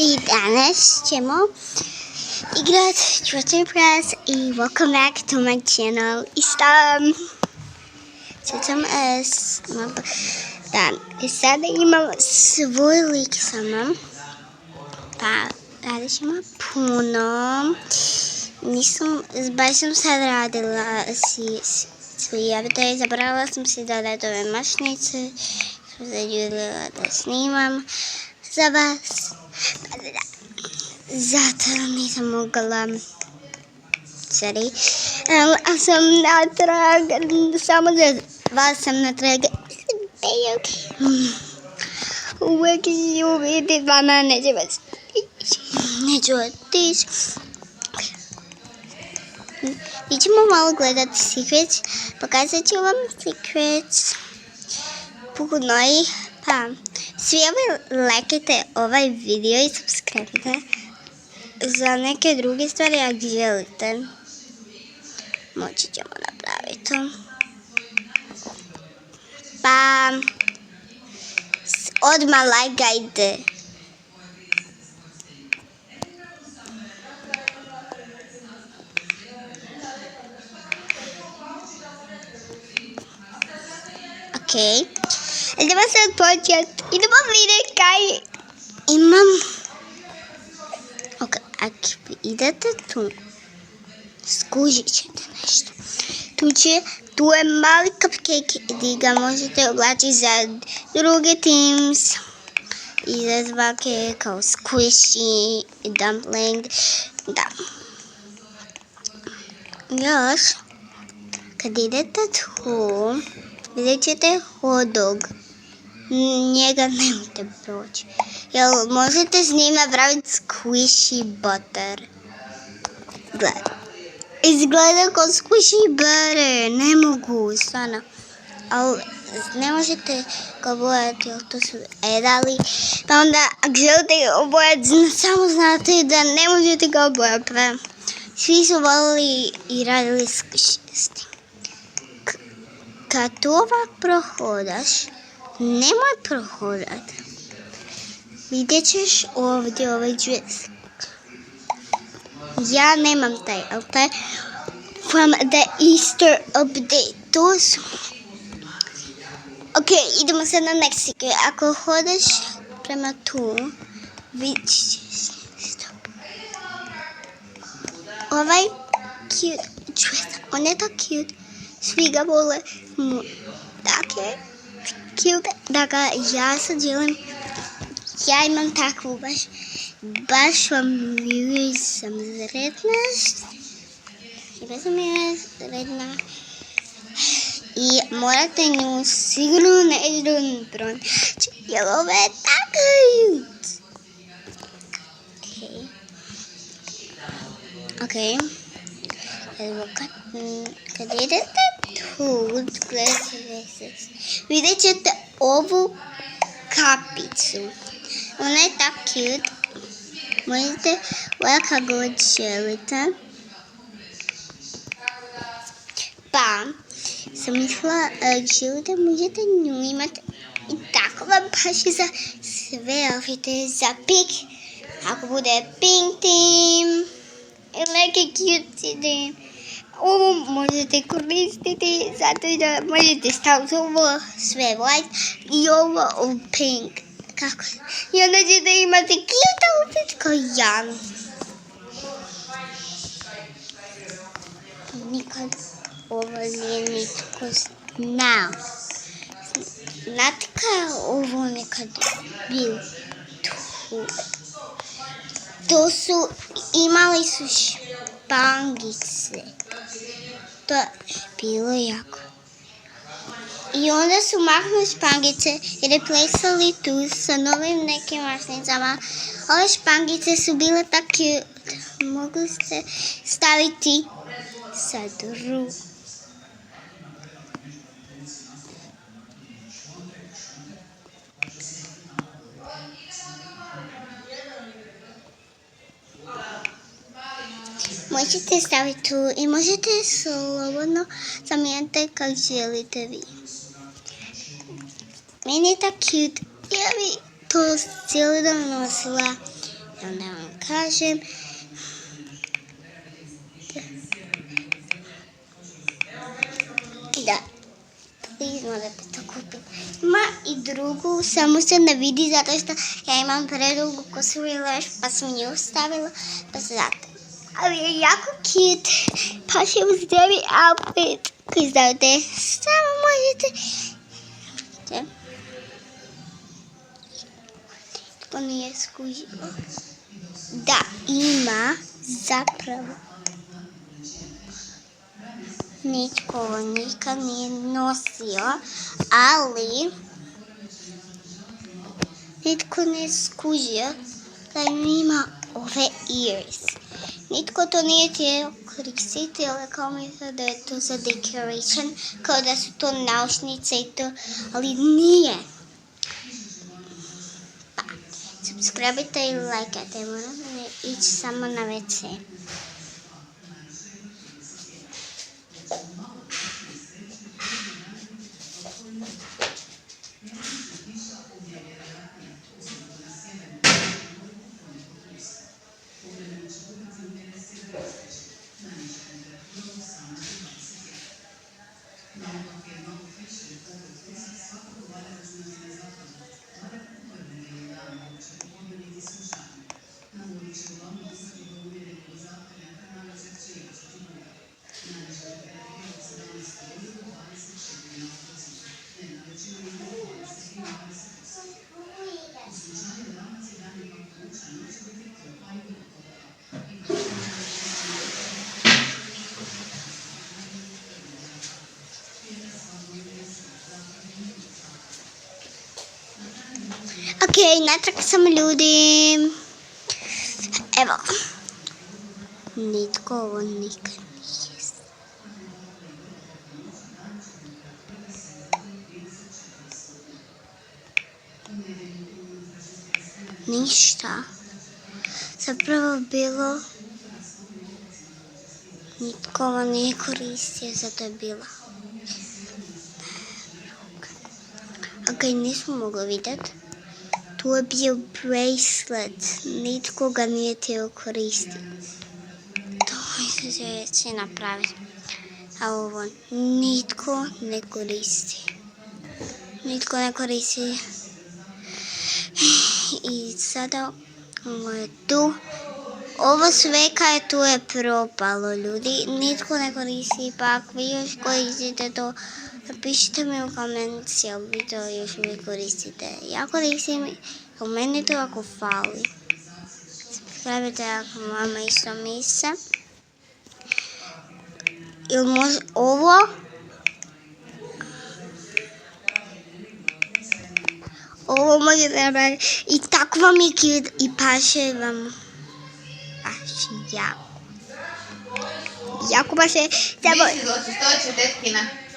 И danas ćemo igrati Twitter Press i welcome back to my channel. I sada imam svoj lik sama, pa radit ćemo puno. Baš sam sad radila svoj avatar, zabrala sam si dodati ove mašnice, zaljubila da snimam za vas. Zato nisam mogla, a sam natrag, samo za vas sam natrag. Uvijek ću biti vama, neću otići. Mi ćemo malo gledati Secrets, pokazat ću vam Secrets puno ih, pa svi lajkajte ovaj video i subscribe-te za neke druge stvari ako želite. Moći ćemo napraviti to. Pa odmah lajkajte. Ok, idemo sad početi. Idemo vidjeti kaj imam. Ok, ako idete tu, skužit ćete nešto. Tu je mali cupcake gdje ga možete oblačiti za druge teams i za zvake kao squishy i dumpling. Da. Još, kad idete tu, vidjet ćete hot dog. Njega nemojte proći. Jel možete s njim napraviti squishy butter? Gledaj. Izgleda kao squishy butter. Ne mogu, stvarno. Ali ne možete ga obojati, jer to su edali. Pa onda, ako želite ga obojati, samo znate da ne možete ga obojati. Pa svi su volili i radili squishy s tim. Kad tu ovak prohodaš, nemoj prohodat. Vidjet ćeš ovdje ovaj dress. Ja nemam taj, ali taj from the Easter update. To su. Ok, idemo sad na next secret. Ako hodaš prema tu, vidjet ćeš. Ovaj cute dress, on je tako cute. Svi ga vole. Tako je cute da ga ja sad želim. Ja imam takvu baš vam vjerujem, sam zredna. Ja sam zredna. I morate nju sigurno nežno pronaći, jer ovo je tako cute. Ok. Kad idete tu, vidjet ćete ovu kapicu. Ona je tako cute. Možete ovdje god želite. Pa sam mislila, želite, možete nju imati i tako vam paši za sve outfite, za pink. Ako bude pink team ili neki cute team, ovo možete koristiti zato da možete staviti ovo sve white i ovo u pink. Kako? I onda ćete imati cute outfit kao ja. Nikad ovo nije nitko znao. Znate kao ovo nekad bilo tu? To su, imali su špangice. To je bilo jako. I onda su maknuli špangice i replacali tu sa novim nekim mašnicama. Ove špangice su bile tako cute. Mogli ste staviti sa drugu. Možete staviti tu i možete slobodno zamijeniti kako želite vi. Meni je tako cute. Ja bi to cijeli dan nosila onda vam kažem. Da, please morate to kupiti. Ima i drugu, samo se ne vidi zato što ja imam predugu kosu pa sam nju stavila, pa zato. Ali je jako cute, paše uz tebi outfit koji znate, samo možete. To nije skužilo. Da, ima zapravo. Nitko ovo nikad nije nosio, ali nitko ne skužio da ima ove ears. Nitko to nije htio koristiti, ali kao misle da je to za decoration, kao da su to naušnice i to, ali nije. Pa, subscribe-te i lajkajte, moram ići samo na WC. Okej, natrag sam ljudi. Evo. Nitko ovo nikad nije. Ništa. Zapravo bilo. Nitko ovo nije koristio, zato je bila. Okej, nismo mogli vidjeti. Tu je bio bracelet, nitko ga nije htio koristiti. To je se napraviti. A ovo nitko ne koristi. Nitko ne koristi. I sada ovo je tu. Ovo sve kaj tu je propalo, ljudi. Nitko ne koristi, pa ako vi još koristite to, napišite mi u komentarci, jel vi to još uvijek koristite. Ja koristim, u meni to ako fali. Subscribe-te ako vama isto misle. Ili možda ovo? Ovo možete napraviti. I tako vam je cute i paše vam. Paše jako. Jako paše. Misli da će to će tetkina.